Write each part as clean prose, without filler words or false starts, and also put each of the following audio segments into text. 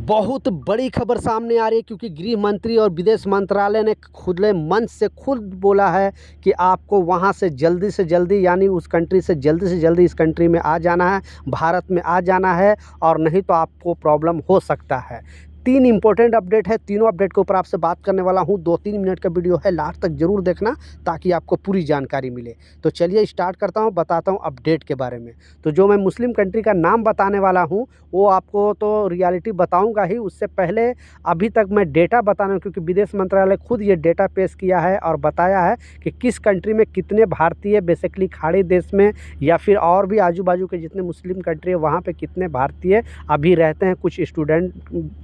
बहुत बड़ी खबर सामने आ रही है क्योंकि गृह मंत्री और विदेश मंत्रालय ने खुले मंच से खुद बोला है कि आपको वहां से जल्दी यानी उस कंट्री से जल्दी इस कंट्री में आ जाना है, भारत में आ जाना है और नहीं तो आपको प्रॉब्लम हो सकता है। 3 इम्पोर्टेंट अपडेट है, तीनों अपडेट के ऊपर आपसे बात करने वाला हूं। 2-3 मिनट का वीडियो है, लास्ट तक ज़रूर देखना ताकि आपको पूरी जानकारी मिले। तो चलिए स्टार्ट करता हूं, बताता हूं अपडेट के बारे में। तो जो मैं मुस्लिम कंट्री का नाम बताने वाला हूं वो आपको तो रियलिटी बताऊंगा ही, उससे पहले अभी तक मैं डेटा बताना, क्योंकि विदेश मंत्रालय खुद ये डेटा पेश किया है और बताया है कि किस कंट्री में कितने भारतीय बेसिकली खाड़ी देश में या फिर और भी आजू बाजू के जितने मुस्लिम कंट्री है वहाँ पे कितने भारतीय अभी रहते हैं। कुछ स्टूडेंट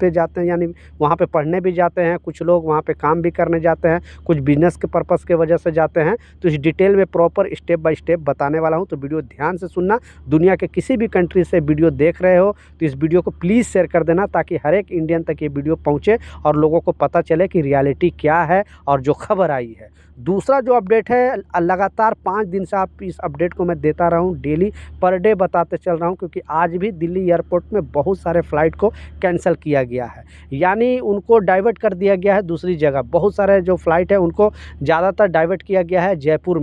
पे जाते हैं यानी वहाँ पे पढ़ने भी जाते हैं, कुछ लोग वहाँ पे काम भी करने जाते हैं, कुछ बिजनेस के पर्पज़ के वजह से जाते हैं। तो इस डिटेल में प्रॉपर स्टेप बाय स्टेप बताने वाला हूँ, तो वीडियो ध्यान से सुनना। दुनिया के किसी भी कंट्री से वीडियो देख रहे हो तो इस वीडियो को प्लीज़ शेयर कर देना ताकि हर एक इंडियन तक ये वीडियो पहुँचे और लोगों को पता चले कि रियलिटी क्या है और जो खबर आई है। दूसरा जो अपडेट है, लगातार 5 दिन से आप इस अपडेट को मैं देता रहा हूँ, डेली पर डे बताते चल रहा हूँ, क्योंकि आज भी दिल्ली एयरपोर्ट में बहुत सारे फ़्लाइट को कैंसिल किया गया है, यानी उनको डाइवर्ट कर दिया गया है दूसरी जगह। बहुत सारे जो फ़्लाइट है उनको ज़्यादातर डाइवर्ट किया गया है जयपुर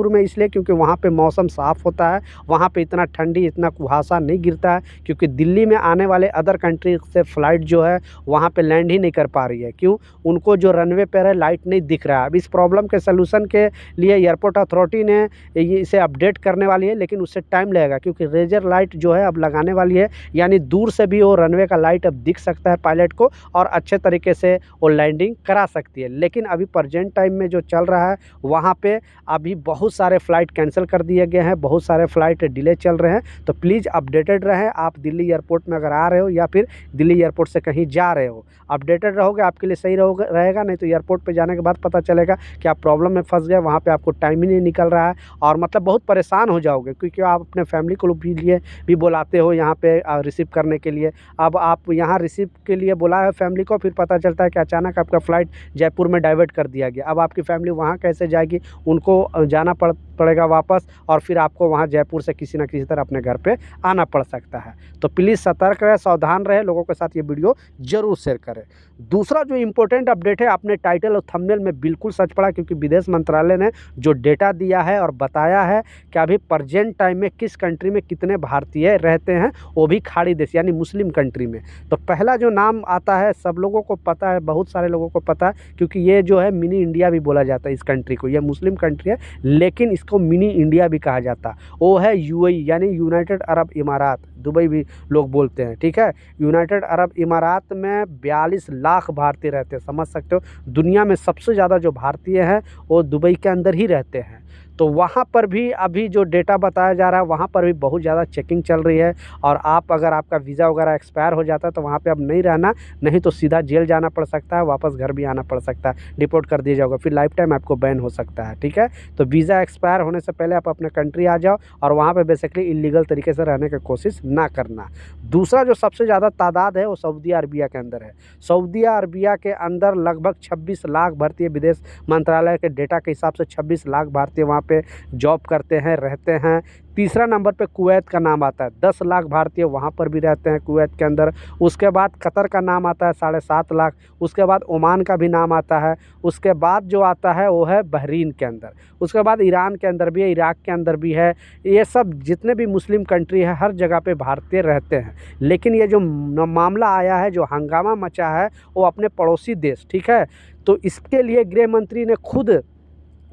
में इसलिए क्योंकि वहाँ पे मौसम साफ़ होता है, वहाँ पे इतना ठंडी इतना कुहासा नहीं गिरता है, क्योंकि दिल्ली में आने वाले अदर कंट्री से फ़्लाइट जो है वहाँ पे लैंड ही नहीं कर पा रही है। क्यों? उनको जो रनवे पर है लाइट नहीं दिख रहा है। अब इस प्रॉब्लम के सलूशन के लिए एयरपोर्ट अथॉरिटी ने ये इसे अपडेट करने वाली है, लेकिन उससे टाइम लगेगा क्योंकि रेजर लाइट जो है अब लगाने वाली है, यानी दूर से भी वो रनवे का लाइट अब दिख सकता है पायलट को और अच्छे तरीके से वो लैंडिंग करा सकती है। लेकिन अभी प्रेजेंट टाइम में जो चल रहा है वहाँ पे अभी बहुत सारे फ़्लाइट कैंसिल कर दिए गए हैं, बहुत सारे फ़्लाइट डिले चल रहे हैं। तो प्लीज़ अपडेटेड रहें। आप दिल्ली एयरपोर्ट में अगर आ रहे हो या फिर दिल्ली एयरपोर्ट से कहीं जा रहे हो, अपडेटेड रहोगे आपके लिए सही रहेगा। नहीं तो एयरपोर्ट पे जाने के बाद पता चलेगा कि आप प्रॉब्लम में फंस गए, वहाँ पे आपको टाइम ही नहीं निकल रहा है और मतलब बहुत परेशान हो जाओगे, क्योंकि आप अपने फैमिली को भी लिए भी बुलाते हो यहाँ पे रिसीव करने के लिए। अब आप यहाँ रिसीव के लिए बुलाए हो फैमिली को, फिर पता चलता है कि अचानक आपका फ़्लाइट जयपुर में डाइवर्ट कर दिया गया। अब आपकी फैमिली वहाँ कैसे जाएगी? उनको जाना पड़ेगा वापस और फिर आपको वहाँ जयपुर से किसी न किसी तरह अपने घर पे आना पड़ सकता है। तो प्लीज़ सतर्क रहे, सावधान रहे, लोगों के साथ ये वीडियो ज़रूर शेयर करें। दूसरा जो इम्पोर्टेंट अपडेट है, आपने टाइटल और थंबनेल में बिल्कुल सच पढ़ा, क्योंकि विदेश मंत्रालय ने जो डेटा दिया है और बताया है कि अभी प्रेजेंट टाइम में किस कंट्री में कितने भारतीय रहते हैं, वो भी खाड़ी देश यानी मुस्लिम कंट्री में। तो पहला जो नाम आता है सब लोगों को पता है, बहुत सारे लोगों को पता है, क्योंकि ये जो है मिनी इंडिया भी बोला जाता है इस कंट्री को। ये मुस्लिम कंट्री है लेकिन इसको मिनी इंडिया भी कहा जाता है। वो है यूएई यानी यूनाइटेड अरब इमारात, दुबई भी लोग बोलते हैं, ठीक है। यूनाइटेड अरब इमारात में 42 लाख भारतीय रहते हैं, समझ सकते हो। दुनिया में सबसे ज़्यादा जो भारतीय हैं वो दुबई के अंदर ही रहते हैं। तो वहाँ पर भी अभी जो डेटा बताया जा रहा है वहाँ पर भी बहुत ज़्यादा चेकिंग चल रही है और आप अगर आपका वीज़ा वगैरह एक्सपायर हो जाता है तो वहाँ पे अब नहीं रहना, नहीं तो सीधा जेल जाना पड़ सकता है, वापस घर भी आना पड़ सकता है, डिपोर्ट कर दिया जाओगे, फिर लाइफ टाइम आपको बैन हो सकता है, ठीक है। तो वीज़ा एक्सपायर होने से पहले आप अपने कंट्री आ जाओ और वहाँ पर बेसिकली इलीगल तरीके से रहने की कोशिश ना करना। दूसरा जो सबसे ज़्यादा तादाद है वो सऊदी अरबिया के अंदर है। सऊदी अरबिया के अंदर लगभग 26 लाख भारतीय, विदेश मंत्रालय के डेटा के हिसाब से 26 लाख भारतीय वहाँ पे जॉब करते हैं, रहते हैं। तीसरा नंबर पे कुवैत का नाम आता है, 10 लाख भारतीय वहाँ पर भी रहते हैं कुवैत के अंदर। उसके बाद कतर का नाम आता है 7.5 लाख, उसके बाद ओमान का भी नाम आता है, उसके बाद जो आता है वो है बहरीन के अंदर, उसके बाद ईरान के अंदर भी है, इराक के अंदर भी है। ये सब जितने भी मुस्लिम कंट्री है हर जगह पे भारतीय रहते हैं। लेकिन ये जो मामला आया है, जो हंगामा मचा है, वो अपने पड़ोसी देश, ठीक है। तो इसके लिए गृह मंत्री ने खुद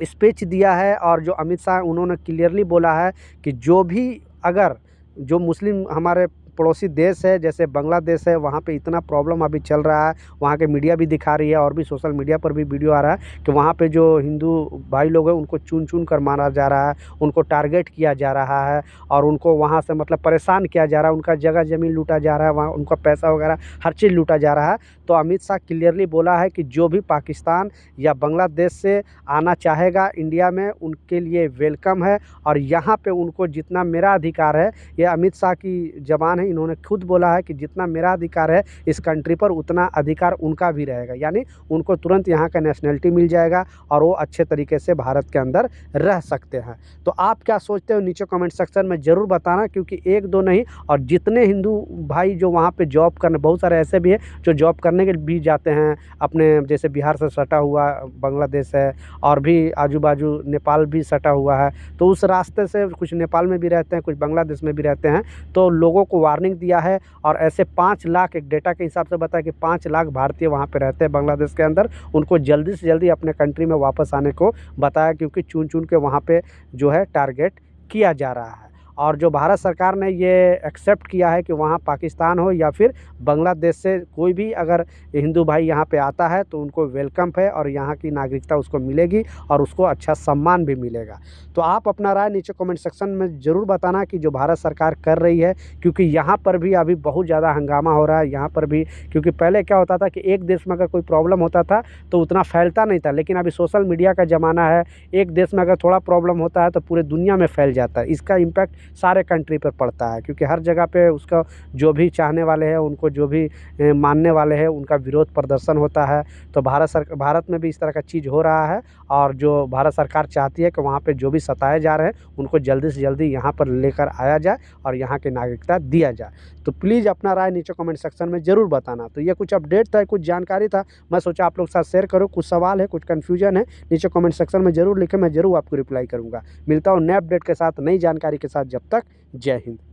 स्पीच दिया है और जो अमित शाह उन्होंने क्लियरली बोला है कि जो भी अगर जो मुस्लिम हमारे पड़ोसी देश है जैसे बांग्लादेश है, वहाँ पे इतना प्रॉब्लम अभी चल रहा है, वहाँ के मीडिया भी दिखा रही है और भी सोशल मीडिया पर भी वीडियो आ रहा है कि वहाँ पे जो हिंदू भाई लोग हैं उनको चुन चुन कर मारा जा रहा है, उनको टारगेट किया जा रहा है और उनको वहाँ से मतलब परेशान किया जा रहा है, उनका जगह ज़मीन लूटा जा रहा है, वहाँ उनका पैसा वगैरह हर चीज़ लूटा जा रहा है। तो अमित शाह क्लियरली बोला है कि जो भी पाकिस्तान या बांग्लादेश से आना चाहेगा इंडिया में उनके लिए वेलकम है और यहाँ पे उनको जितना मेरा अधिकार है, ये अमित शाह की ज़बान हैं, इन्होंने खुद बोला है कि जितना मेरा अधिकार है इस कंट्री पर उतना अधिकार उनका भी रहेगा, यानी उनको तुरंत यहाँ का नेशनलिटी मिल जाएगा और वो अच्छे तरीके से भारत के अंदर रह सकते हैं। तो आप क्या सोचते हो नीचे कमेंट सेक्शन में ज़रूर बताना, क्योंकि एक दो नहीं और जितने हिंदू भाई जो वहाँ पे जॉब करने, बहुत सारे ऐसे भी हैं जो जॉब करने के लिए भी जाते हैं अपने, जैसे बिहार से सटा हुआ बांग्लादेश है और भी आजू बाजू नेपाल भी सटा हुआ है, तो उस रास्ते से कुछ नेपाल में भी रहते हैं, कुछ बांग्लादेश में भी रहते हैं। तो लोगों को वार्निंग दिया है और ऐसे 5 लाख, एक डेटा के हिसाब से बताया कि 5 लाख भारतीय वहाँ पे रहते हैं बांग्लादेश के अंदर, उनको जल्दी से जल्दी अपने कंट्री में वापस आने को बताया, क्योंकि चुन चुन के वहाँ पे जो है टारगेट किया जा रहा है। और जो भारत सरकार ने ये एक्सेप्ट किया है कि वहाँ पाकिस्तान हो या फिर बांग्लादेश से कोई भी अगर हिंदू भाई यहाँ पे आता है तो उनको वेलकम है और यहाँ की नागरिकता उसको मिलेगी और उसको अच्छा सम्मान भी मिलेगा। तो आप अपना राय नीचे कमेंट सेक्शन में ज़रूर बताना कि जो भारत सरकार कर रही है, क्योंकि यहाँ पर भी अभी बहुत ज़्यादा हंगामा हो रहा है यहाँ पर भी। क्योंकि पहले क्या होता था कि एक देश में अगर कोई प्रॉब्लम होता था तो उतना फैलता नहीं था, लेकिन अभी सोशल मीडिया का ज़माना है, एक देश में अगर थोड़ा प्रॉब्लम होता है तो पूरे दुनिया में फैल जाता है। इसका इम्पैक्ट सारे कंट्री पर पड़ता है, क्योंकि हर जगह पे उसका जो भी चाहने वाले हैं, उनको जो भी मानने वाले हैं, उनका विरोध प्रदर्शन होता है। तो भारत में भी इस तरह का चीज़ हो रहा है और जो भारत सरकार चाहती है कि वहाँ पे जो भी सताए जा रहे हैं उनको जल्दी से जल्दी यहाँ पर लेकर आया जाए और यहाँ की नागरिकता दिया जाए। तो प्लीज़ अपना राय नीचे कमेंट सेक्शन में ज़रूर बताना। तो ये कुछ अपडेट था, कुछ जानकारी था, मैं सोचा आप लोग के साथ शेयर करूँ। कुछ सवाल है, कुछ कन्फ्यूजन है, नीचे कमेंट सेक्शन में ज़रूर लिखें, मैं ज़रूर आपको रिप्लाई करूँगा। मिलता हूँ नए अपडेट के साथ, नई जानकारी के साथ। जब तक जय हिंद।